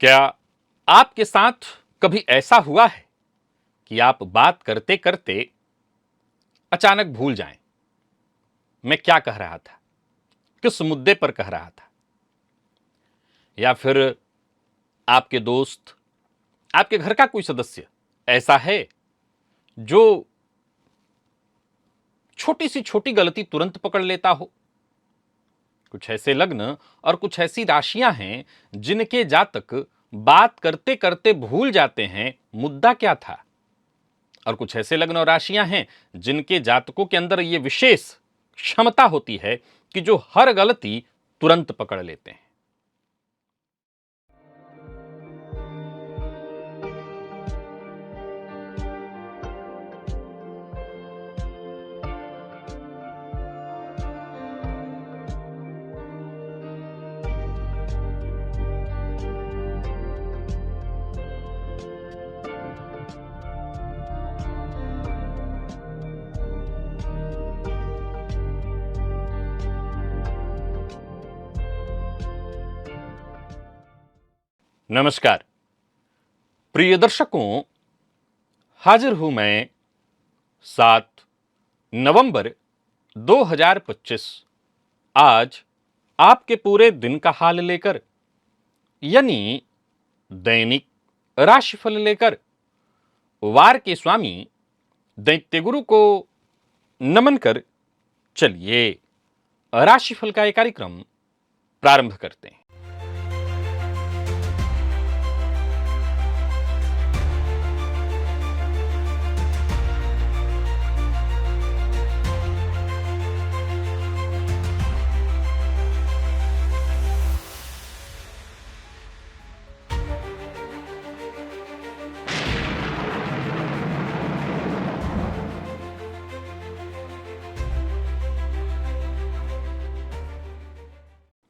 क्या आपके साथ कभी ऐसा हुआ है कि आप बात करते करते अचानक भूल जाएं मैं क्या कह रहा था, किस मुद्दे पर कह रहा था? या फिर आपके दोस्त, आपके घर का कोई सदस्य ऐसा है जो छोटी सी छोटी गलती तुरंत पकड़ लेता हो? कुछ ऐसे लग्न और कुछ ऐसी राशियां हैं जिनके जातक बात करते करते भूल जाते हैं मुद्दा क्या था, और कुछ ऐसे लग्न और राशियां हैं जिनके जातकों के अंदर यह विशेष क्षमता होती है कि जो हर गलती तुरंत पकड़ लेते हैं। नमस्कार प्रिय दर्शकों, हाजिर हूं मैं 7 नवंबर 2025 आज आपके पूरे दिन का हाल लेकर, यानी दैनिक राशिफल लेकर वार के स्वामी दैत्य गुरु को नमन कर चलिए राशिफल का यह कार्यक्रम प्रारंभ करते हैं।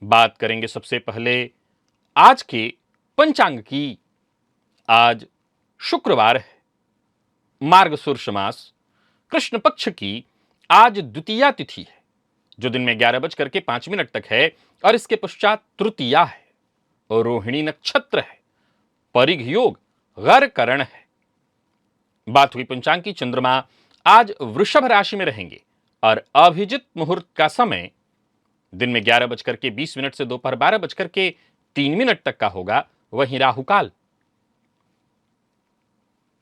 बात करेंगे सबसे पहले आज के पंचांग की। आज शुक्रवार है, मार्गशीर्ष मास कृष्ण पक्ष की आज द्वितीया तिथि है जो दिन में 11:05 तक है, और इसके पश्चात तृतीया है, रोहिणी नक्षत्र है, परिघ योग गर करण है। बात हुई पंचांग की। चंद्रमा आज वृषभ राशि में रहेंगे और अभिजित मुहूर्त का समय दिन में 11:20 से दोपहर 12:03 तक का होगा। वहीं राहुकाल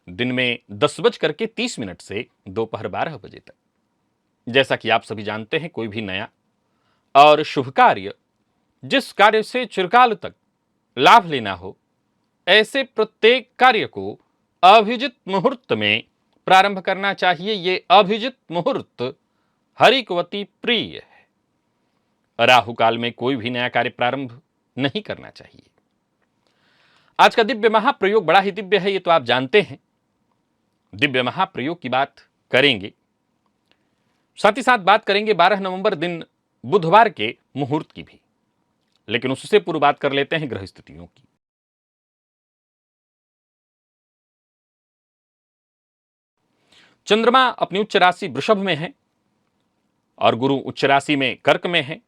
दिन में 10:30 से दोपहर 12 बजे तक। जैसा कि आप सभी जानते हैं, कोई भी नया और शुभ कार्य, जिस कार्य से चिरकाल तक लाभ लेना हो, ऐसे प्रत्येक कार्य को अभिजित मुहूर्त में प्रारंभ करना चाहिए। ये अभिजित मुहूर्त हरिकवती प्रिय है। राहु काल में कोई भी नया कार्य प्रारंभ नहीं करना चाहिए। आज का दिव्य महाप्रयोग बड़ा ही दिव्य है, ये तो आप जानते हैं। दिव्य महाप्रयोग की बात करेंगे, साथ ही साथ बात करेंगे 12 नवंबर दिन बुधवार के मुहूर्त की भी। लेकिन उससे पूर्व बात कर लेते हैं ग्रह स्थितियों की। चंद्रमा अपनी उच्च राशि वृषभ में है और गुरु उच्च राशि में कर्क में है,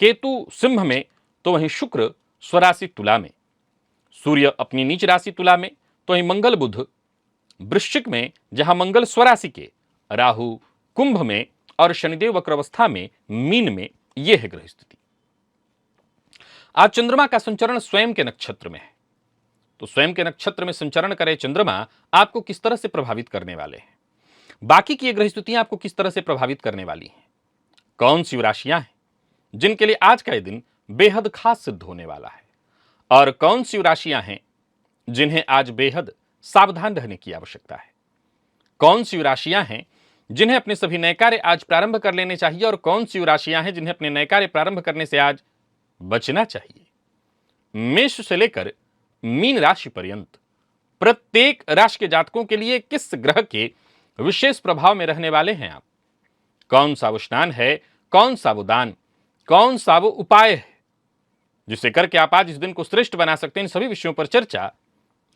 केतु सिंह में, तो वहीं शुक्र स्वराशि तुला में, सूर्य अपनी नीच राशि तुला में, तो वहीं मंगल बुध वृश्चिक में, जहां मंगल स्वराशि के, राहु कुंभ में और शनिदेव वक्रावस्था में मीन में। यह है ग्रह स्थिति। आज चंद्रमा का संचरण स्वयं के नक्षत्र में है, तो स्वयं के नक्षत्र में संचरण करे चंद्रमा आपको किस तरह से प्रभावित करने वाले हैं, बाकी की ग्रह स्थितियां आपको किस तरह से प्रभावित करने वाली हैं, कौन सी राशियां हैं जिनके लिए आज का यह दिन बेहद खास सिद्ध होने वाला है, और कौन सी राशियां हैं जिन्हें आज बेहद सावधान रहने की आवश्यकता है, कौन सी राशियां हैं जिन्हें अपने सभी नए कार्य आज प्रारंभ कर लेने चाहिए, और कौन सी राशियां हैं जिन्हें अपने नए कार्य प्रारंभ करने से आज बचना चाहिए। मेष से लेकर मीन राशि पर्यंत प्रत्येक राशि के जातकों के लिए किस ग्रह के विशेष प्रभाव में रहने वाले हैं आप, कौन सा वो स्नान है, कौन सा वो दान, कौन सा वो उपाय है जिसे करके आप आज इस दिन को श्रेष्ठ बना सकते हैं, इन सभी विषयों पर चर्चा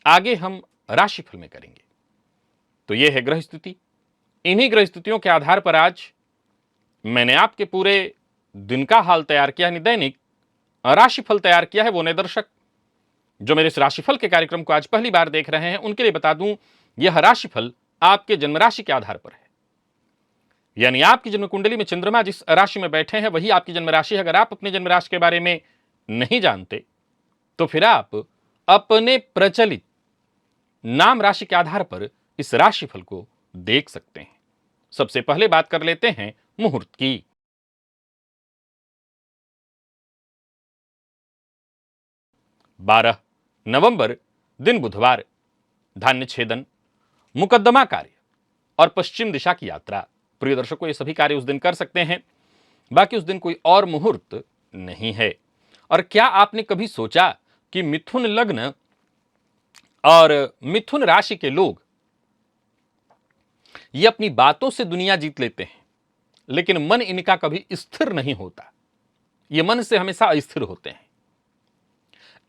आगे हम राशिफल में करेंगे। तो यह है ग्रह स्थिति। इन्हीं ग्रह स्थितियों के आधार पर आज मैंने आपके पूरे दिन का हाल तैयार किया, दैनिक राशिफल तैयार किया है। वो ने दर्शक जो मेरे इस राशिफल के कार्यक्रम को आज पहली बार देख रहे हैं उनके लिए बता दूं, यह राशिफल आपके जन्म राशि के आधार पर है। यानी आपकी जन्म कुंडली में चंद्रमा जिस राशि में बैठे हैं वही आपकी जन्म राशि है। अगर आप अपने जन्म राशि के बारे में नहीं जानते तो फिर आप अपने प्रचलित नाम राशि के आधार पर इस राशिफल को देख सकते हैं। सबसे पहले बात कर लेते हैं मुहूर्त की। 12 नवंबर दिन बुधवार, धान्य छेदन, मुकदमा कार्य और पश्चिम दिशा की यात्रा। प्रिय दर्शकों, ये सभी कार्य उस दिन कर सकते हैं, बाकी उस दिन कोई और मुहूर्त नहीं है। और क्या आपने कभी सोचा कि मिथुन लग्न और मिथुन राशि के लोग ये अपनी बातों से दुनिया जीत लेते हैं, लेकिन मन इनका कभी स्थिर नहीं होता। ये मन से हमेशा अस्थिर होते हैं।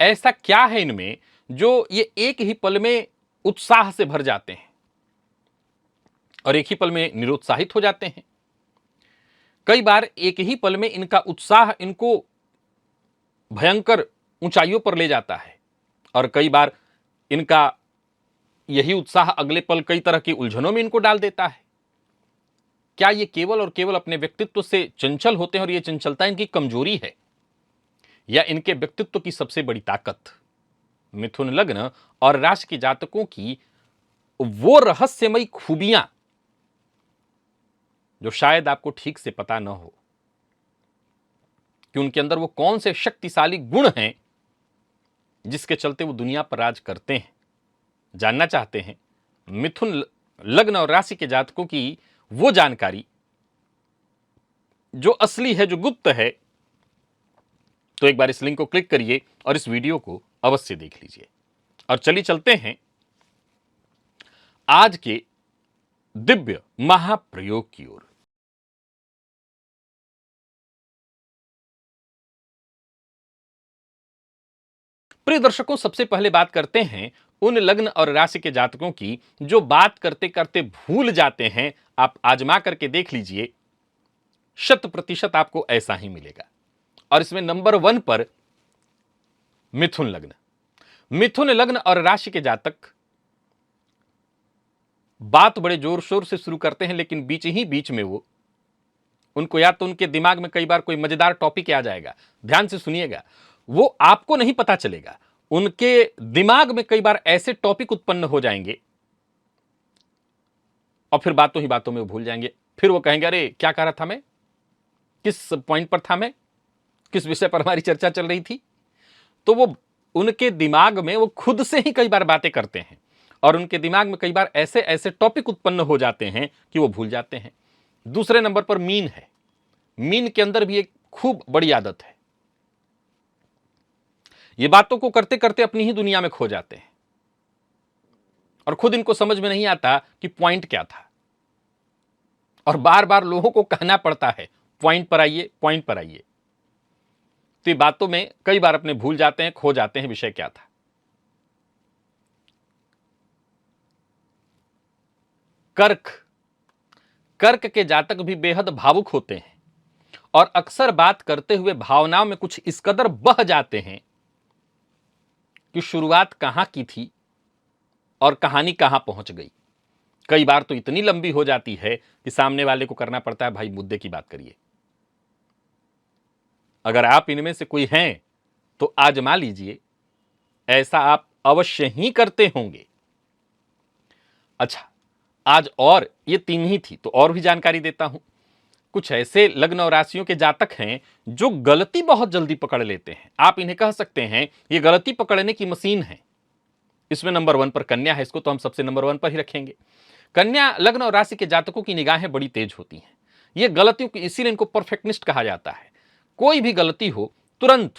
ऐसा क्या है इनमें जो ये एक ही पल में उत्साह से भर जाते हैं और एक ही पल में निरुत्साहित हो जाते हैं। कई बार एक ही पल में इनका उत्साह इनको भयंकर ऊंचाइयों पर ले जाता है और कई बार इनका यही उत्साह अगले पल कई तरह की उलझनों में इनको डाल देता है। क्या ये केवल और केवल अपने व्यक्तित्व से चंचल होते हैं और ये चंचलता इनकी कमजोरी है, या इनके व्यक्तित्व की सबसे बड़ी ताकत? मिथुन लग्न और राशि के जातकों की वो रहस्यमयी खूबियां जो शायद आपको ठीक से पता न हो कि उनके अंदर वो कौन से शक्तिशाली गुण हैं जिसके चलते वो दुनिया पर राज करते हैं, जानना चाहते हैं मिथुन लग्न और राशि के जातकों की वो जानकारी जो असली है, जो गुप्त है, तो एक बार इस लिंक को क्लिक करिए और इस वीडियो को अवश्य देख लीजिए। और चलिए चलते हैं आज के दिव्य महाप्रयोग की ओर। प्रिय दर्शकों, सबसे पहले बात करते हैं उन लग्न और राशि के जातकों की जो बात करते करते भूल जाते हैं। आप आजमा करके देख लीजिए, 100% आपको ऐसा ही मिलेगा। और इसमें नंबर 1 पर मिथुन लग्न। मिथुन लग्न और राशि के जातक बात बड़े जोर शोर से शुरू करते हैं, लेकिन बीच ही बीच में वो उनको या तो उनके दिमाग में कई बार कोई मजेदार टॉपिक आ जाएगा, ध्यान से सुनिएगा, वो आपको नहीं पता चलेगा, उनके दिमाग में कई बार ऐसे टॉपिक उत्पन्न हो जाएंगे और फिर बातों ही बातों में वो भूल जाएंगे। फिर वो कहेंगे, अरे क्या कह रहा था मैं, किस पॉइंट पर था मैं, किस विषय पर हमारी चर्चा चल रही थी। तो वो उनके दिमाग में वो खुद से ही कई बार बातें करते हैं और उनके दिमाग में कई बार ऐसे ऐसे टॉपिक उत्पन्न हो जाते हैं कि वो भूल जाते हैं। दूसरे नंबर पर मीन है। मीन के अंदर भी एक खूब बड़ी आदत है, ये बातों को करते करते अपनी ही दुनिया में खो जाते हैं और खुद इनको समझ में नहीं आता कि पॉइंट क्या था, और बार बार लोगों को कहना पड़ता है पॉइंट पर आइए, पॉइंट पर आइए। तो ये बातों में कई बार अपने भूल जाते हैं, खो जाते हैं विषय क्या था। कर्क के जातक भी बेहद भावुक होते हैं और अक्सर बात करते हुए भावनाओं में कुछ इस कदर बह जाते हैं कि शुरुआत कहां की थी और कहानी कहां पहुंच गई। कई बार तो इतनी लंबी हो जाती है कि सामने वाले को करना पड़ता है, भाई मुद्दे की बात करिए। अगर आप इनमें से कोई हैं तो आजमा लीजिए, ऐसा आप अवश्य ही करते होंगे। अच्छा, आज और ये 3 ही थी, तो और भी जानकारी देता हूं। कुछ ऐसे लग्न और राशियों के जातक हैं जो गलती बहुत जल्दी पकड़ लेते हैं। आप इन्हें कह सकते हैं ये गलती पकड़ने की मशीन है। इसमें नंबर 1 पर कन्या है, इसको तो हम सबसे नंबर 1 पर ही रखेंगे। कन्या लग्न और राशि के जातकों की निगाहें बड़ी तेज होती हैं। ये गलतियों की, इसीलिए इनको परफेक्टनिस्ट कहा जाता है। कोई भी गलती हो तुरंत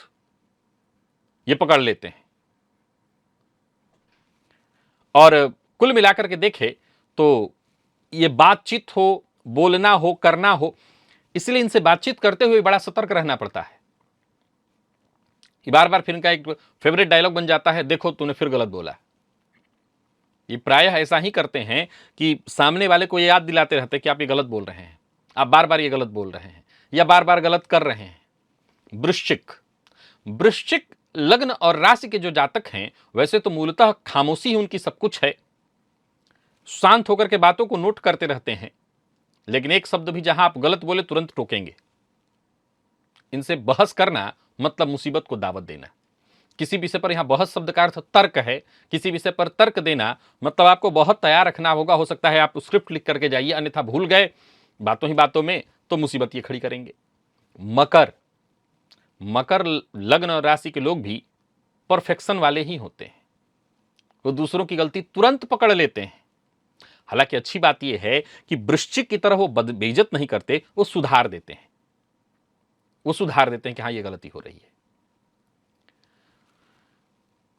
ये पकड़ लेते हैं। और कुल मिलाकर के देखें तो ये बातचीत हो, बोलना हो, करना हो, इसलिए इनसे बातचीत करते हुए बड़ा सतर्क रहना पड़ता है कि बार बार फिर इनका एक फेवरेट डायलॉग बन जाता है, देखो तूने फिर गलत बोला। ये प्रायः ऐसा ही करते हैं कि सामने वाले को ये याद दिलाते रहते हैं कि आप ये गलत बोल रहे हैं, आप बार बार ये गलत बोल रहे हैं या बार बार गलत कर रहे हैं। वृश्चिक लग्न और राशि के जो जातक हैं वैसे तो मूलतः खामोशी ही उनकी सब कुछ है, शांत होकर के बातों को नोट करते रहते हैं, लेकिन एक शब्द भी जहां आप गलत बोले तुरंत टोकेंगे। इनसे बहस करना मतलब मुसीबत को दावत देना। किसी विषय पर यहां बहस शब्द का अर्थ तर्क है। किसी विषय पर तर्क देना मतलब आपको बहुत तैयार रखना होगा। हो सकता है आप स्क्रिप्ट लिख करके जाइए, अन्यथा भूल गए बातों ही बातों में तो मुसीबत ये खड़ी करेंगे। मकर लग्न और राशि के लोग भी परफेक्शन वाले ही होते हैं। वो दूसरों की गलती तुरंत पकड़ लेते हैं। हालांकि अच्छी बात यह है कि वृश्चिक की तरह वो बेइज्जत नहीं करते, वो सुधार देते हैं। वो सुधार देते हैं कि हाँ ये गलती हो रही है।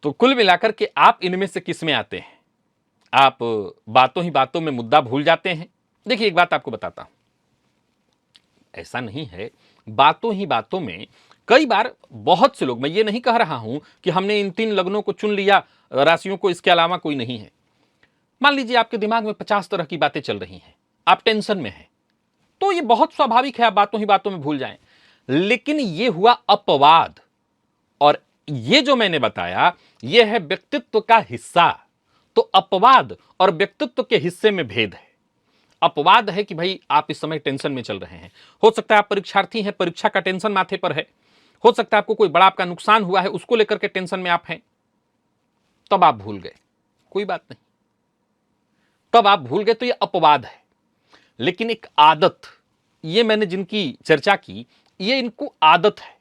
तो कुल मिलाकर के आप इनमें से किस में आते हैं? आप बातों ही बातों में मुद्दा भूल जाते हैं। देखिए एक बात आपको बताता हूं, ऐसा नहीं है, बातों ही बातों में कई बार बहुत से लोग, मैं ये नहीं कह रहा हूं कि हमने इन 3 लग्नों को चुन लिया, राशियों को, इसके अलावा कोई नहीं है। मान लीजिए आपके दिमाग में 50 तरह की बातें चल रही हैं, आप टेंशन में हैं, तो ये बहुत स्वाभाविक है, आप बातों ही बातों में भूल जाएं। लेकिन ये हुआ अपवाद, और ये जो मैंने बताया ये है व्यक्तित्व का हिस्सा। तो अपवाद और व्यक्तित्व के हिस्से में भेद है। अपवाद है कि भाई आप इस समय टेंशन में चल रहे हैं। हो सकता है आप परीक्षार्थी हैं, परीक्षा का टेंशन माथे पर है। हो सकता है आपको कोई बड़ा आपका नुकसान हुआ है, उसको लेकर के टेंशन में आप हैं, तब आप भूल गए, कोई बात नहीं, तब आप भूल गए, तो ये अपवाद है। लेकिन एक आदत, ये मैंने जिनकी चर्चा की, ये इनको आदत है,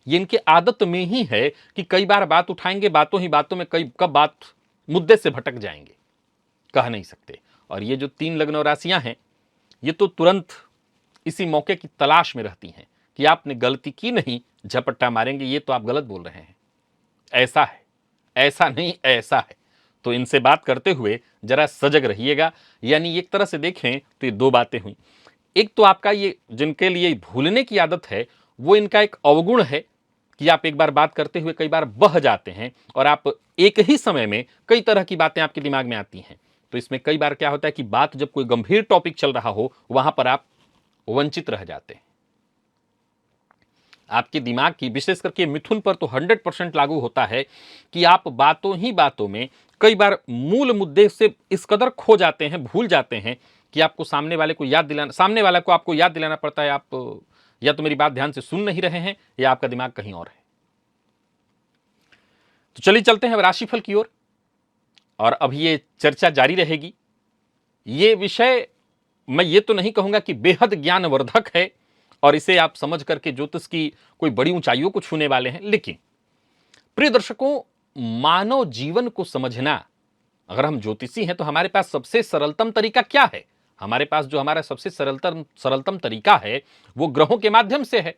ये इनके आदत में ही है कि कई बार बात उठाएंगे, बातों ही बातों में कब बात मुद्दे से भटक जाएंगे, कह नहीं सकते। और ये जो 3 लग्न और राशियां हैं, ये तो तुरंत इसी मौके की तलाश में रहती हैं कि आपने गलती की नहीं, झपट्टा मारेंगे, ये तो आप गलत बोल रहे हैं, ऐसा है, ऐसा नहीं, ऐसा है। तो इनसे बात करते हुए जरा सजग रहिएगा। यानी एक तरह से देखें तो ये 2 बातें हुई। एक तो आपका ये जिनके लिए भूलने की आदत है, वो इनका एक अवगुण है कि आप एक बार बात करते हुए कई बार बह जाते हैं और आप एक ही समय में कई तरह की बातें आपके दिमाग में आती हैं। तो इसमें कई बार क्या होता है कि बात जब कोई गंभीर टॉपिक चल रहा हो, वहां पर आप वंचित रह जाते हैं। आपके दिमाग की, विशेष करके मिथुन पर तो 100% लागू होता है कि आप बातों ही बातों में कई बार मूल मुद्दे से इस कदर खो जाते हैं, भूल जाते हैं कि आपको सामने वाले को याद दिलाना, सामने वाले को आपको याद दिलाना पड़ता है। आप या तो मेरी बात ध्यान से सुन नहीं रहे हैं या आपका दिमाग कहीं और है। तो चलिए चलते हैं राशिफल की ओर, और अब ये चर्चा जारी रहेगी। ये विषय मैं ये तो नहीं कहूंगा कि बेहद ज्ञानवर्धक है और इसे आप समझ करके ज्योतिष की कोई बड़ी ऊंचाइयों को छूने वाले हैं, लेकिन प्रिय दर्शकों, मानव जीवन को समझना, अगर हम ज्योतिषी हैं तो हमारे पास सबसे सरलतम तरीका क्या है? हमारे पास जो हमारा सबसे सरलतम तरीका है वो ग्रहों के माध्यम से है।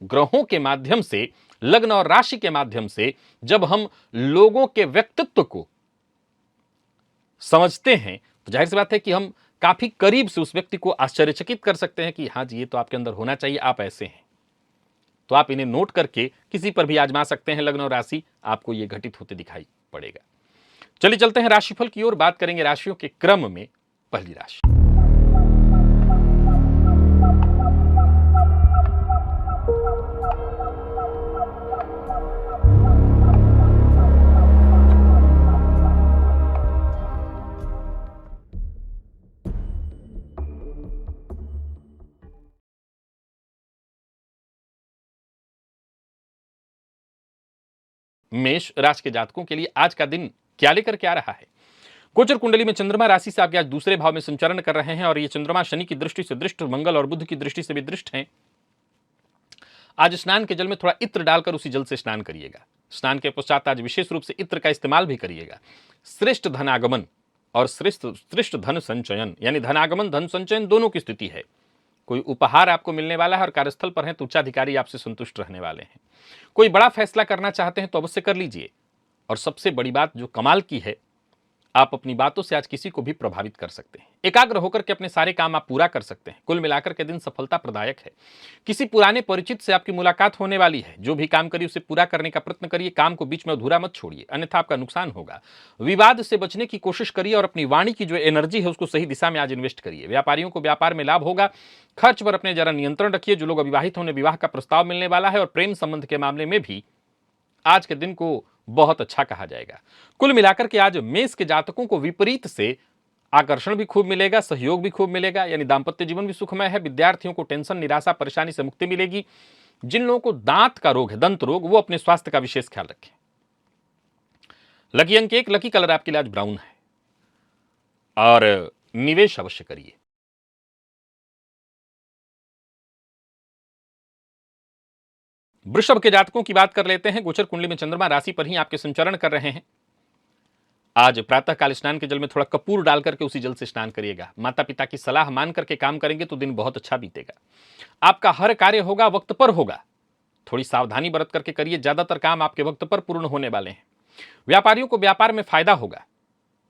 ग्रहों के माध्यम से, लग्न और राशि के माध्यम से जब हम लोगों के व्यक्तित्व को समझते हैं तो जाहिर सी बात है कि हम काफी करीब से उस व्यक्ति को आश्चर्यचकित कर सकते हैं कि हाँ जी, ये तो आपके अंदर होना चाहिए, आप ऐसे हैं। तो आप इन्हें नोट करके किसी पर भी आजमा सकते हैं। लग्न और राशि, आपको ये घटित होते दिखाई पड़ेगा। चलिए चलते हैं राशिफल की ओर, बात करेंगे राशियों के क्रम में। पहली राशि, मेष राशि के जातकों के लिए आज का दिन क्या लेकर के आ रहा है? गोचर कुंडली में चंद्रमा राशि से आपके आज दूसरे भाव में संचरण कर रहे हैं और ये चंद्रमा शनि की दृष्टि से दृष्ट, मंगल और बुध की दृष्टि से भी दृष्ट हैं। आज स्नान के जल में थोड़ा इत्र डालकर उसी जल से स्नान करिएगा। स्नान के पश्चात आज विशेष रूप से इत्र का इस्तेमाल भी करिएगा। श्रेष्ठ धनागमन और श्रेष्ठ धन संचयन, यानी धनागमन धन संचयन दोनों की स्थिति है। कोई उपहार आपको मिलने वाला है और कार्यस्थल पर हैं तो उच्चाधिकारी आपसे संतुष्ट रहने वाले हैं। कोई बड़ा फैसला करना चाहते हैं तो अवश्य कर लीजिए। और सबसे बड़ी बात जो कमाल की है, आप अपनी बातों से आज किसी को भी प्रभावित कर सकते हैं। एकाग्र होकर के अपने सारे काम आप पूरा कर सकते हैं। कुल मिलाकर के दिन सफलता प्रदायक है। किसी पुराने परिचित से आपकी मुलाकात होने वाली है। जो भी काम करिए उसे पूरा करने का प्रयत्न करिए। काम को बीच में अधूरा मत छोड़िए, अन्यथा आपका नुकसान होगा। विवाद से बचने की कोशिश करिए और अपनी वाणी की जो एनर्जी है उसको सही दिशा में आज इन्वेस्ट करिए। व्यापारियों को व्यापार में लाभ होगा। खर्च पर अपने जरा नियंत्रण रखिए। जो लोग अविवाहित होने, विवाह का प्रस्ताव मिलने वाला है और प्रेम संबंध के मामले में भी आज के दिन को बहुत अच्छा कहा जाएगा। कुल मिलाकर के आज मेष के जातकों को विपरीत से आकर्षण भी खूब मिलेगा, सहयोग भी खूब मिलेगा, यानी दांपत्य जीवन भी सुखमय है। विद्यार्थियों को टेंशन, निराशा, परेशानी से मुक्ति मिलेगी। जिन लोगों को दांत का रोग है, दंत रोग, वो अपने स्वास्थ्य का विशेष ख्याल रखें। लकी अंक 1, लकी कलर आपके लिए आज ब्राउन है और निवेश अवश्य करिए। वृषभ के जातकों की बात कर लेते हैं। गोचर कुंडली में चंद्रमा राशि पर ही आपके संचरण कर रहे हैं। आज प्रातःकाल स्नान के जल में थोड़ा कपूर डालकर के उसी जल से स्नान करिएगा। माता पिता की सलाह मान करके काम करेंगे तो दिन बहुत अच्छा बीतेगा। आपका हर कार्य होगा वक्त पर होगा, थोड़ी सावधानी बरत करके करिए। ज्यादातर काम आपके वक्त पर पूर्ण होने वाले हैं। व्यापारियों को व्यापार में फायदा होगा।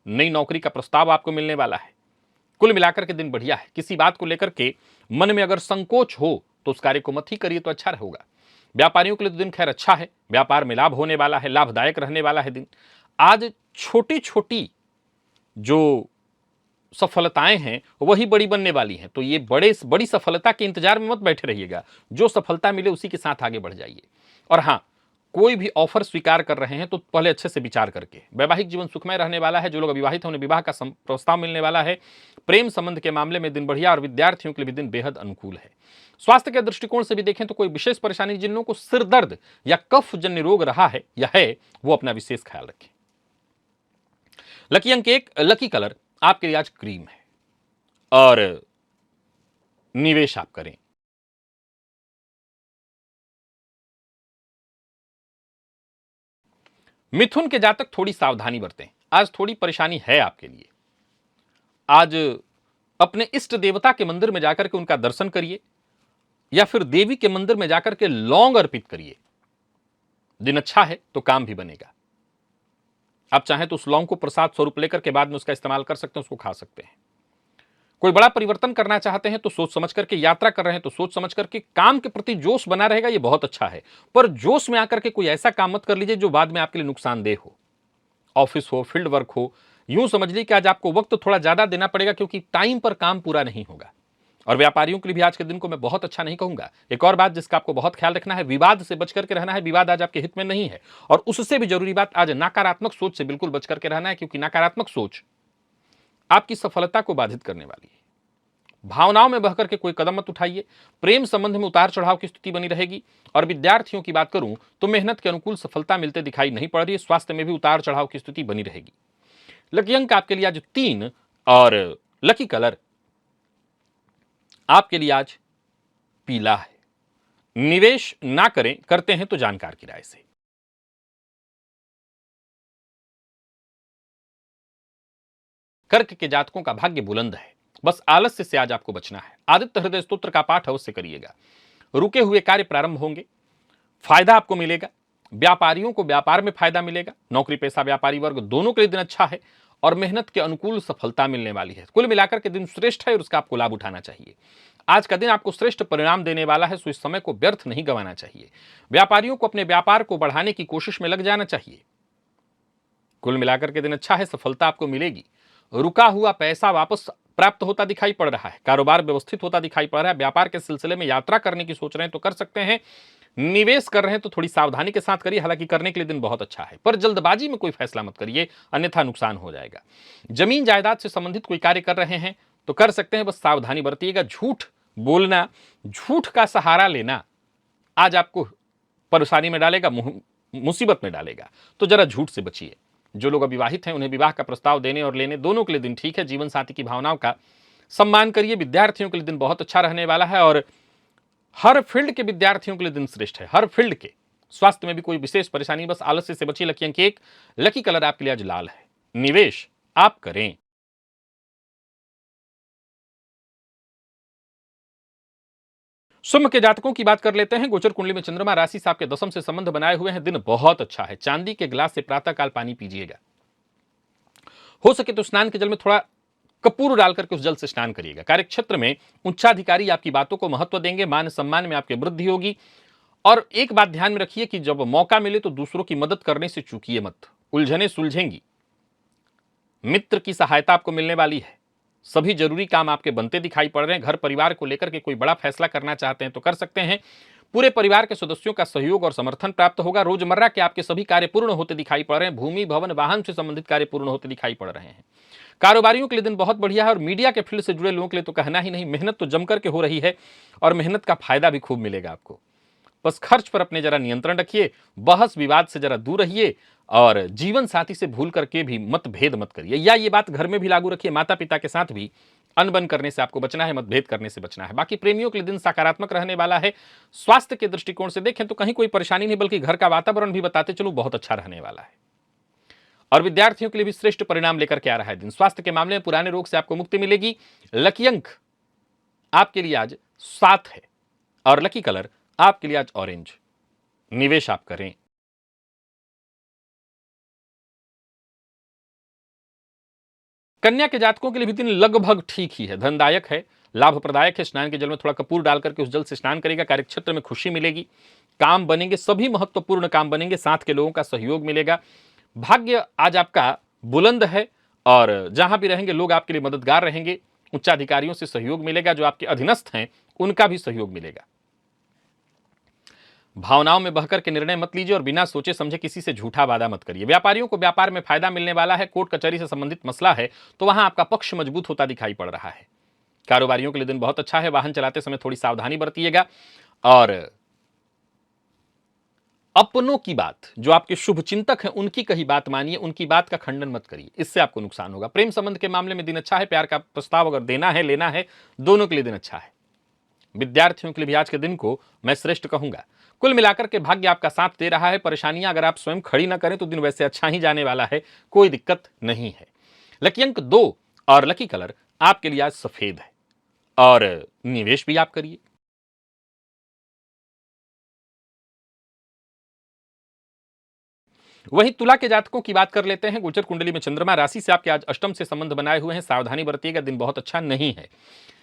नई नौकरी का प्रस्ताव आपको मिलने वाला है। कुल मिलाकर के दिन बढ़िया है। किसी बात को लेकर के मन में अगर संकोच हो तो उस कार्य को मत ही करिए तो अच्छा होगा। व्यापारियों के लिए तो दिन खैर अच्छा है। व्यापार में लाभ होने वाला है, लाभदायक रहने वाला है दिन। आज छोटी छोटी जो सफलताएं हैं वही बड़ी बनने वाली हैं, तो ये बड़ी सफलता के इंतजार में मत बैठे रहिएगा। जो सफलता मिले उसी के साथ आगे बढ़ जाइए। और हाँ, कोई भी ऑफर स्वीकार कर रहे हैं तो पहले अच्छे से विचार करके। वैवाहिक जीवन सुखमय रहने वाला है। जो लोग अविवाहित हैं उन्हें विवाह का प्रस्ताव मिलने वाला है। प्रेम संबंध के मामले में दिन बढ़िया और विद्यार्थियों के लिए भी दिन बेहद अनुकूल है। स्वास्थ्य के दृष्टिकोण से भी देखें तो कोई विशेष परेशानी, जिन लोगों को सिर दर्द या कफ जन्य रोग रहा है या है, वो अपना विशेष ख्याल रखें। लकी अंक 1, लकी कलर आपके लिए आज क्रीम है और निवेश आप करें। मिथुन के जातक थोड़ी सावधानी बरतें। आज थोड़ी परेशानी है आपके लिए। आज अपने इष्ट देवता के मंदिर में जाकर के उनका दर्शन करिए या फिर देवी के मंदिर में जाकर के लौंग अर्पित करिए। दिन अच्छा है तो काम भी बनेगा। आप चाहें तो उस लौंग को प्रसाद स्वरूप लेकर के बाद में उसका इस्तेमाल कर सकते हैं, उसको खा सकते हैं। कोई बड़ा परिवर्तन करना चाहते हैं तो सोच समझ करके, यात्रा कर रहे हैं तो सोच समझ करके, काम के प्रति जोश बना रहेगा, ये बहुत अच्छा है। पर जोश में आकर के कोई ऐसा काम मत कर लीजिए जो बाद में आपके लिए नुकसानदेह हो। ऑफिस हो, फील्ड वर्क हो, यूं समझ लीजिए कि आज आपको वक्त थोड़ा ज्यादा देना पड़ेगा क्योंकि टाइम पर काम पूरा नहीं होगा। और व्यापारियों के लिए भी आज के दिन को मैं बहुत अच्छा नहीं कहूंगा। एक और बात जिसका आपको बहुत ख्याल रखना है, विवाद से बच करके रहना है। विवाद आज आपके हित में नहीं है। और उससे भी जरूरी बात, आज नकारात्मक सोच से बिल्कुल बच करके रहना है, क्योंकि नकारात्मक सोच आपकी सफलता को बाधित करने वाली है। भावनाओं में बहकर के कोई कदम मत उठाइए। प्रेम संबंध में उतार चढ़ाव की स्थिति बनी रहेगी। और विद्यार्थियों की बात करूं तो मेहनत के अनुकूल सफलता मिलते दिखाई नहीं पड़ रही है। स्वास्थ्य में भी उतार चढ़ाव की स्थिति बनी रहेगी। लकी अंक आपके लिए आज 3 और लकी कलर आपके लिए आज पीला है। निवेश ना करें, करते हैं तो जानकार की राय से। कर्क के जातकों का भाग्य बुलंद है। बस आलस्य से आज आपको बचना है। आदित्य हृदय स्तोत्र का पाठ अवश्य करिएगा। रुके हुए कार्य प्रारंभ होंगे, फायदा आपको मिलेगा। व्यापारियों को व्यापार में फायदा मिलेगा। नौकरी पेशा व्यापारी वर्ग दोनों के लिए दिन अच्छा है और मेहनत के अनुकूल सफलता मिलने वाली है। कुल मिलाकर के दिन श्रेष्ठ है और उसका आपको लाभ उठाना चाहिए। आज का दिन आपको श्रेष्ठ परिणाम देने वाला है, सो इस समय को व्यर्थ नहीं गंवाना चाहिए। व्यापारियों को अपने व्यापार को बढ़ाने की कोशिश में लग जाना चाहिए। कुल मिलाकर के दिन अच्छा है, सफलता आपको मिलेगी। रुका हुआ पैसा वापस प्राप्त होता दिखाई पड़ रहा है। कारोबार व्यवस्थित होता दिखाई पड़ रहा है। व्यापार के सिलसिले में यात्रा करने की सोच रहे हैं तो कर सकते हैं। निवेश कर रहे हैं तो थोड़ी सावधानी के साथ करिए। हालांकि करने के लिए दिन बहुत अच्छा है, पर जल्दबाजी में कोई फैसला मत करिए, अन्यथा नुकसान हो जाएगा। जमीन जायदाद से संबंधित कोई कार्य कर रहे हैं तो कर सकते हैं, बस सावधानी बरतिएगा। झूठ बोलना, झूठ का सहारा लेना आज आपको परेशानी में डालेगा, मुसीबत में डालेगा, तो जरा झूठ से बचिए। जो लोग अविवाहित हैं उन्हें विवाह का प्रस्ताव देने और लेने दोनों के लिए दिन ठीक है। जीवन साथी की भावनाओं का सम्मान करिए। विद्यार्थियों के लिए दिन बहुत अच्छा रहने वाला है और हर फील्ड के विद्यार्थियों के लिए दिन श्रेष्ठ है। हर फील्ड के। स्वास्थ्य में भी कोई विशेष परेशानी, बस आलस्य से बचिए। लकी अंक 1, लकी कलर आपके लिए आज लाल है। निवेश आप करें। सिंह के जातकों की बात कर लेते हैं। गोचर कुंडली में चंद्रमा राशि से आपके दशम से संबंध बनाए हुए हैं। दिन बहुत अच्छा है। चांदी के गिलास से प्रातःकाल पानी पीजिएगा। हो सके तो स्नान के जल में थोड़ा कपूर डालकर के उस जल से स्नान करिएगा। कार्यक्षेत्र में उच्चाधिकारी आपकी बातों को महत्व देंगे। मान सम्मान में आपकी वृद्धि होगी। और एक बात ध्यान में रखिए कि जब मौका मिले तो दूसरों की मदद करने से चूकिए मत। उलझने सुलझेंगी। मित्र की सहायता आपको मिलने वाली है। सभी जरूरी काम आपके बनते दिखाई पड़ रहे हैं। घर परिवार को लेकर के कोई बड़ा फैसला करना चाहते हैं तो कर सकते हैं। पूरे परिवार के सदस्यों का सहयोग और समर्थन प्राप्त होगा। रोजमर्रा के आपके सभी कार्य पूर्ण होते दिखाई पड़ रहे हैं। भूमि, भवन, वाहन से संबंधित कार्य पूर्ण होते दिखाई पड़ रहे हैं। कारोबारियों के लिए दिन बहुत बढ़िया है और मीडिया के फील्ड से जुड़े लोगों के लिए तो कहना ही नहीं, मेहनत तो जमकर के हो रही है और मेहनत का फायदा भी खूब मिलेगा आपको। बस खर्च पर अपने जरा नियंत्रण रखिए, बहस विवाद से जरा दूर रहिए और जीवन साथी से भूल करके भी मतभेद मत करिए, या ये बात घर में भी लागू रखिए, माता पिता के साथ भी अनबन करने से आपको बचना है, मतभेद करने से बचना है। बाकी प्रेमियों के लिए दिन सकारात्मक रहने वाला है। स्वास्थ्य के दृष्टिकोण से देखें तो कहीं कोई परेशानी नहीं, बल्कि घर का वातावरण भी बताते चलो बहुत अच्छा रहने वाला है। और विद्यार्थियों के लिए भी श्रेष्ठ परिणाम लेकर के आ रहा है दिन। स्वास्थ्य के मामले में पुराने रोग से आपको मुक्ति मिलेगी। लकी अंक आपके लिए आज 7 है और लकी कलर आपके लिए आज ऑरेंज। निवेश आप करें। कन्या के जातकों के लिए भी दिन लगभग ठीक ही है, धनदायक है, लाभप्रदायक है। स्नान के जल में थोड़ा कपूर डालकर के उस जल से स्नान करेगा, कार्यक्षेत्र में खुशी मिलेगी, काम बनेंगे, सभी महत्वपूर्ण काम बनेंगे, साथ के लोगों का सहयोग मिलेगा। भाग्य आज आपका बुलंद है और जहां भी रहेंगे लोग आपके लिए मददगार रहेंगे। उच्चाधिकारियों से सहयोग मिलेगा, जो आपके अधीनस्थ हैं उनका भी सहयोग मिलेगा। भावनाओं में बहकर के निर्णय मत लीजिए और बिना सोचे समझे किसी से झूठा वादा मत करिए। व्यापारियों को व्यापार में फायदा मिलने वाला है। कोर्ट कचहरी से संबंधित मसला है तो वहां आपका पक्ष मजबूत होता दिखाई पड़ रहा है। कारोबारियों के लिए दिन बहुत अच्छा है। वाहन चलाते समय थोड़ी सावधानी बरतिएगा और अपनों की बात, जो आपके शुभ चिंतक हैं उनकी कही बात मानिए, उनकी बात का खंडन मत करिए, इससे आपको नुकसान होगा। प्रेम संबंध के मामले में दिन अच्छा है। प्यार का प्रस्ताव अगर देना है, लेना है, दोनों के लिए दिन अच्छा है। विद्यार्थियों के लिए भी आज के दिन को मैं श्रेष्ठ कहूंगा। कुल मिलाकर के भाग्य आपका साथ दे रहा है। परेशानियां अगर आप स्वयं खड़ी ना करें तो दिन वैसे अच्छा ही जाने वाला है, कोई दिक्कत नहीं है। लकी अंक 2 और लकी कलर आपके लिए आज सफेद है और निवेश भी आप करिए। वहीं तुला के जातकों की बात कर लेते हैं। गोचर कुंडली में चंद्रमा राशि से आपके आज अष्टम से संबंध बनाए हुए हैं। सावधानी बरतिएगा, दिन बहुत अच्छा नहीं है।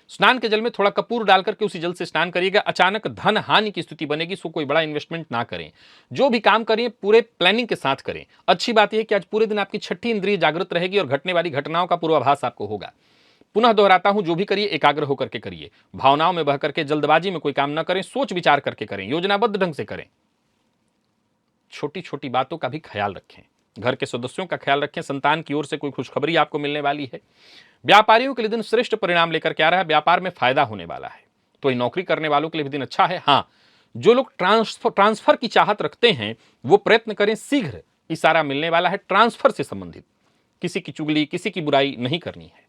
स्नान के जल में थोड़ा कपूर डालकर के उसी जल से स्नान करिएगा। अचानक धन हानि की स्थिति बनेगी, सो कोई बड़ा इन्वेस्टमेंट ना करें। जो भी काम करें पूरे प्लानिंग के साथ करें। अच्छी बात यह कि आज पूरे दिन आपकी छठी इंद्रिय जागृत रहेगी और घटने वाली घटनाओं का पूर्वाभास आपको होगा। पुनः दोहराता हूं, जो भी करिए एकाग्र होकर के करिए। भावनाओं में बह करके जल्दबाजी में कोई काम ना करें, सोच विचार करके करें, योजनाबद्ध ढंग से करें। छोटी छोटी बातों का भी ख्याल रखें, घर के सदस्यों का ख्याल रखें। संतान की ओर से कोई खुशखबरी आपको मिलने वाली है। व्यापारियों के लिए दिन श्रेष्ठ परिणाम लेकर के आ रहा है। व्यापार में फायदा होने वाला है। तो ये नौकरी करने वालों के लिए भी दिन अच्छा है। हाँ, जो लोग ट्रांसफर की चाहत रखते हैं वो प्रयत्न करें, शीघ्र इशारा मिलने वाला है। ट्रांसफर से संबंधित किसी की चुगली, किसी की बुराई नहीं करनी है।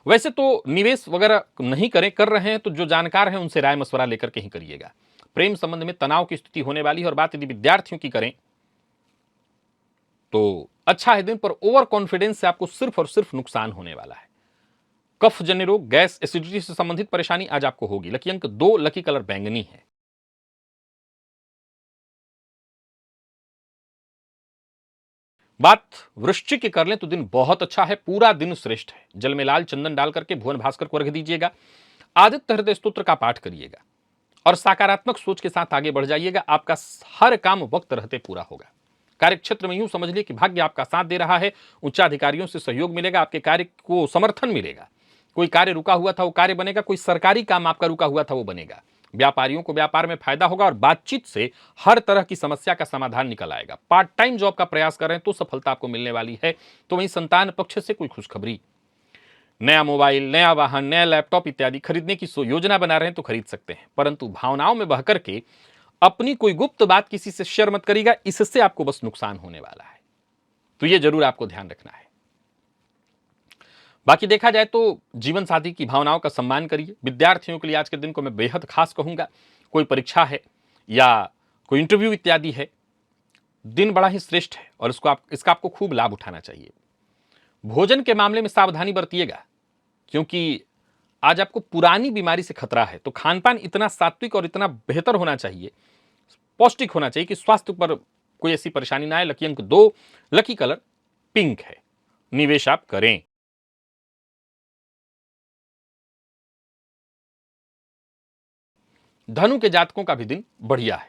वैसे तो निवेश वगैरह नहीं करें, कर रहे हैं तो जो जानकार हैं उनसे राय मशवरा लेकर के ही करिएगा। प्रेम संबंध में तनाव की स्थिति होने वाली है और बात यदि विद्यार्थियों की करें तो अच्छा है दिन, पर ओवर कॉन्फिडेंस से आपको सिर्फ और सिर्फ नुकसान होने वाला है। कफ जन्य रोग, गैस, एसिडिटी से संबंधित परेशानी आज आपको होगी। लकी अंक 2, लकी कलर बैंगनी है। बात वृश्चिक की कर लें तो दिन बहुत अच्छा है, पूरा दिन श्रेष्ठ है। जल में लाल चंदन डाल करके भुवन भास्कर को अर्घ दीजिएगा। आदित्य हृदय स्तोत्र का पाठ करिएगा और सकारात्मक सोच के साथ आगे बढ़ जाइएगा। आपका हर काम वक्त रहते पूरा होगा। कार्यक्षेत्र में यूं समझ लीजिए कि भाग्य आपका साथ दे रहा है। उच्चाधिकारियों से सहयोग मिलेगा, आपके कार्य को समर्थन मिलेगा। कोई कार्य रुका हुआ था वो कार्य बनेगा, कोई सरकारी काम आपका रुका हुआ था वो बनेगा। व्यापारियों को व्यापार में फायदा होगा और बातचीत से हर तरह की समस्या का समाधान निकल आएगा। पार्ट टाइम जॉब का प्रयास कर रहे हैं तो सफलता आपको मिलने वाली है। तो वहीं संतान पक्ष से कोई खुशखबरी, नया मोबाइल, नया वाहन, नया लैपटॉप इत्यादि खरीदने की योजना बना रहे हैं तो खरीद सकते हैं, परंतु भावनाओं में बहकर के अपनी कोई गुप्त बात किसी से शेयर मत करिएगा, इससे आपको बस नुकसान होने वाला है। तो यह जरूर आपको ध्यान रखना है। बाकी देखा जाए तो जीवन साथी की भावनाओं का सम्मान करिए। विद्यार्थियों के लिए आज के दिन को मैं बेहद खास कहूंगा। कोई परीक्षा है या कोई इंटरव्यू इत्यादि है, दिन बड़ा ही श्रेष्ठ है और इसका आपको खूब लाभ उठाना चाहिए। भोजन के मामले में सावधानी बरतिएगा, क्योंकि आज आपको पुरानी बीमारी से खतरा है। तो खानपान इतना सात्विक और इतना बेहतर होना चाहिए, पौष्टिक होना चाहिए कि स्वास्थ्य पर कोई ऐसी परेशानी ना आए। लकी अंक 2, लकी कलर पिंक है। निवेश आप करें। धनु के जातकों का भी दिन बढ़िया है।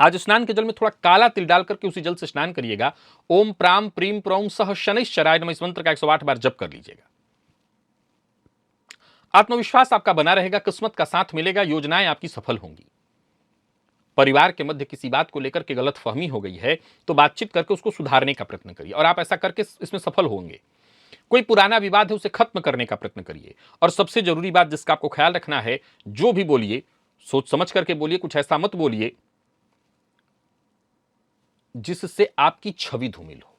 आज स्नान के जल में थोड़ा काला तिल डाल करके उसी जल से स्नान करिएगा। ओम प्राम प्रीम प्रौम सह शनैश्चराय नमः इस मंत्र का 108 बार जप कर लीजिएगा। आत्मविश्वास आपका बना रहेगा, किस्मत का साथ मिलेगा, योजनाएं आपकी सफल होंगी। परिवार के मध्य किसी बात को लेकर के गलतफहमी हो गई है तो बातचीत करके उसको सुधारने का प्रयत्न करिए और आप ऐसा करके इसमें सफल होंगे। कोई पुराना विवाद है उसे खत्म करने का प्रयत्न करिए। और सबसे जरूरी बात जिसका आपको ख्याल रखना है, जो भी बोलिए सोच समझ करके बोलिए, कुछ ऐसा मत बोलिए जिससे आपकी छवि धूमिल हो।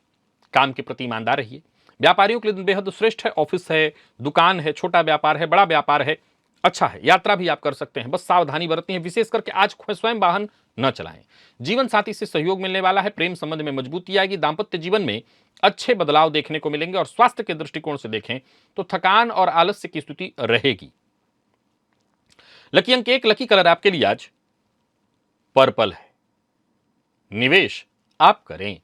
काम के प्रति ईमानदार रहिए। व्यापारियों के लिए दिन बेहद श्रेष्ठ है। ऑफिस है, दुकान है, छोटा व्यापार है, बड़ा व्यापार है, अच्छा है। यात्रा भी आप कर सकते हैं, बस सावधानी बरतनी है। विशेष करके आज स्वयं वाहन न चलाएं। जीवन साथी से सहयोग मिलने वाला है। प्रेम संबंध में मजबूती आएगी। दांपत्य जीवन में अच्छे बदलाव देखने को मिलेंगे। और स्वास्थ्य के दृष्टिकोण से देखें तो थकान और आलस्य की स्थिति रहेगी। लकी अंक 1, लकी कलर आपके लिए आज पर्पल है। निवेश आप करें।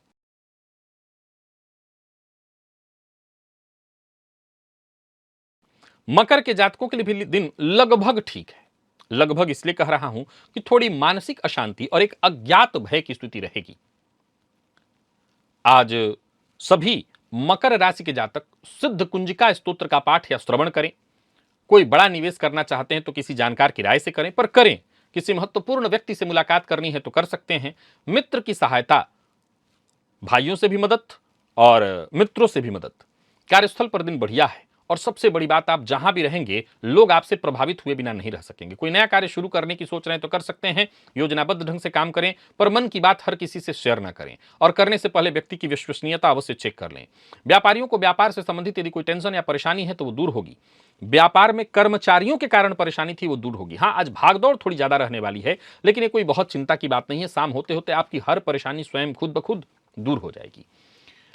मकर के जातकों के लिए भी दिन लगभग ठीक है। लगभग इसलिए कह रहा हूं कि थोड़ी मानसिक अशांति और एक अज्ञात भय की स्थिति रहेगी। आज सभी मकर राशि के जातक सिद्ध कुंजिका स्तोत्र का पाठ या श्रवण करें। कोई बड़ा निवेश करना चाहते हैं तो किसी जानकार की राय से करें, पर करें। किसी महत्वपूर्ण व्यक्ति से मुलाकात करनी है तो कर सकते हैं। मित्र की सहायता, भाइयों से भी मदद और मित्रों से भी मदद। कार्यस्थल पर दिन बढ़िया है। और सबसे बड़ी बात, आप जहां भी रहेंगे लोग आपसे प्रभावित हुए बिना नहीं रह सकेंगे। कोई नया कार्य शुरू करने की सोच रहे हैं तो कर सकते हैं। योजनाबद्ध ढंग से काम करें, पर मन की बात हर किसी से शेयर ना करें। और करने से पहले व्यक्ति की विश्वसनीयता अवश्य चेक कर लें। व्यापारियों को व्यापार से संबंधित यदि कोई टेंशन या परेशानी है तो वो दूर होगी। व्यापार में कर्मचारियों के कारण परेशानी थी, वो दूर होगी। हाँ, आज भागदौड़ थोड़ी ज्यादा रहने वाली है, लेकिन ये कोई बहुत चिंता की बात नहीं है। शाम होते होते आपकी हर परेशानी स्वयं खुद ब खुद दूर हो जाएगी।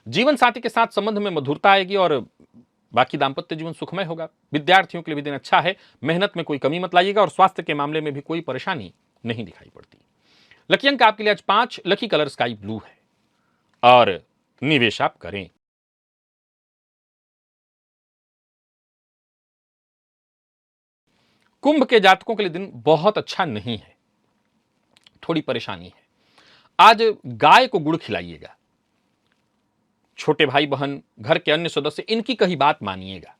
जीवन साथी के साथ संबंध में मधुरता आएगी और बाकी दांपत्य जीवन सुखमय होगा। विद्यार्थियों के लिए भी दिन अच्छा है। मेहनत में कोई कमी मत लाइएगा और स्वास्थ्य के मामले में भी कोई परेशानी नहीं दिखाई पड़ती। लकी अंक आपके लिए आज 5, लकी कलर स्काई ब्लू है और निवेश आप करें। कुंभ के जातकों के लिए दिन बहुत अच्छा नहीं है, थोड़ी परेशानी है। आज गाय को गुड़ खिलाइएगा। छोटे भाई बहन, घर के अन्य सदस्य, इनकी कही बात मानिएगा।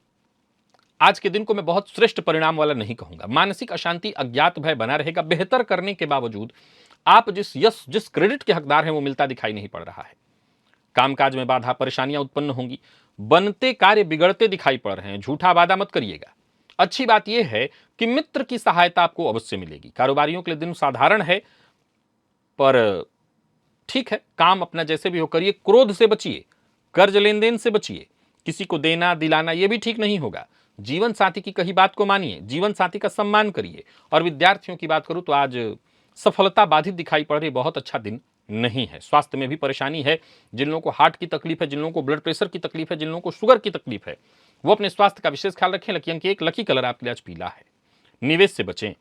आज के दिन को मैं बहुत श्रेष्ठ परिणाम वाला नहीं कहूंगा। मानसिक अशांति, अज्ञात भय बना रहेगा। बेहतर करने के बावजूद आप जिस यश, जिस क्रेडिट के हकदार हैं वो मिलता दिखाई नहीं पड़ रहा है। कामकाज में बाधा, परेशानियां उत्पन्न होंगी। बनते कार्य बिगड़ते दिखाई पड़ रहे हैं। झूठा वादा मत करिएगा। अच्छी बात यह है कि मित्र की सहायता आपको अवश्य मिलेगी। कारोबारियों के लिए दिन साधारण है, पर ठीक है, काम अपना जैसे भी हो करिए। क्रोध से बचिए, कर्ज लेन देन से बचिए। किसी को देना दिलाना यह भी ठीक नहीं होगा। जीवन साथी की कही बात को मानिए, जीवन साथी का सम्मान करिए। और विद्यार्थियों की बात करूं तो आज सफलता बाधित दिखाई पड़ रही, बहुत अच्छा दिन नहीं है। स्वास्थ्य में भी परेशानी है। जिन लोगों को हार्ट की तकलीफ है, जिन लोगों को ब्लड प्रेशर की तकलीफ है, जिन लोगों को शुगर की तकलीफ है, वो अपने स्वास्थ्य का विशेष ख्याल रखें। लकी अंक 1, लकी कलर आपके लिए आज पीला है। निवेश से बचें।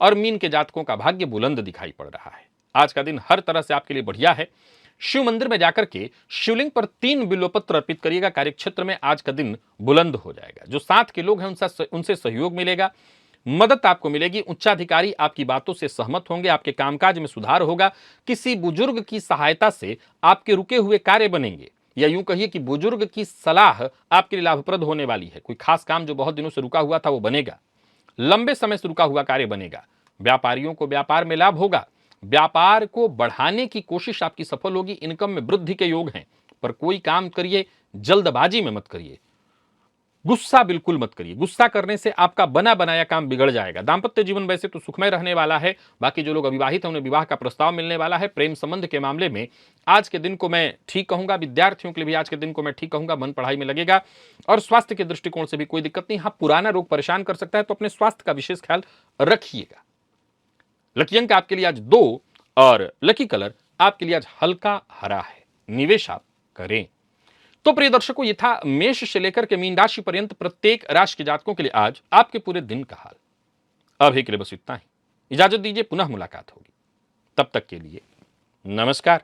और मीन के जातकों का भाग्य बुलंद दिखाई पड़ रहा है। आज का दिन हर तरह से आपके लिए बढ़िया है। शिव मंदिर में जाकर के शिवलिंग पर 3 बिल्वपत्र अर्पित करिएगा। कार्यक्षेत्र में आज का दिन बुलंद हो जाएगा। जो साथ के लोग हैं उनसे सहयोग मिलेगा, मदद आपको मिलेगी। उच्चाधिकारी आपकी बातों से सहमत होंगे। आपके कामकाज में सुधार होगा। किसी बुजुर्ग की सहायता से आपके रुके हुए कार्य बनेंगे, या यूं कहिए कि बुजुर्ग की सलाह आपके लिए लाभप्रद होने वाली है। कोई खास काम जो बहुत दिनों से रुका हुआ था वो बनेगा। लंबे समय से रुका हुआ कार्य बनेगा। व्यापारियों को व्यापार में लाभ होगा। व्यापार को बढ़ाने की कोशिश आपकी सफल होगी। इनकम में वृद्धि के योग हैं। पर कोई काम करिए, जल्दबाजी में मत करिए। गुस्सा बिल्कुल मत करिए। गुस्सा करने से आपका बना बनाया काम बिगड़ जाएगा। दांपत्य जीवन वैसे तो सुखमय रहने वाला है। बाकी जो लोग अविवाहित हैं उन्हें विवाह का प्रस्ताव मिलने वाला है। प्रेम संबंध के मामले में आज के दिन को मैं ठीक कहूंगा। विद्यार्थियों के लिए भी आज के दिन को मैं ठीक कहूंगा। मन पढ़ाई में लगेगा। और स्वास्थ्य के दृष्टिकोण से भी कोई दिक्कत नहीं। हाँ, पुराना रोग परेशान कर सकता है, तो अपने स्वास्थ्य का विशेष ख्याल रखिएगा। लकी अंक आपके लिए आज 2 और लकी कलर आपके लिए आज हल्का हरा है। निवेश आप करें। तो प्रिय दर्शकों, ये था मेष से लेकर के मीन राशि पर्यंत प्रत्येक राशि के जातकों के लिए आज आपके पूरे दिन का हाल। अभी के लिए बस इतना ही। इजाजत दीजिए, पुनः मुलाकात होगी। तब तक के लिए नमस्कार।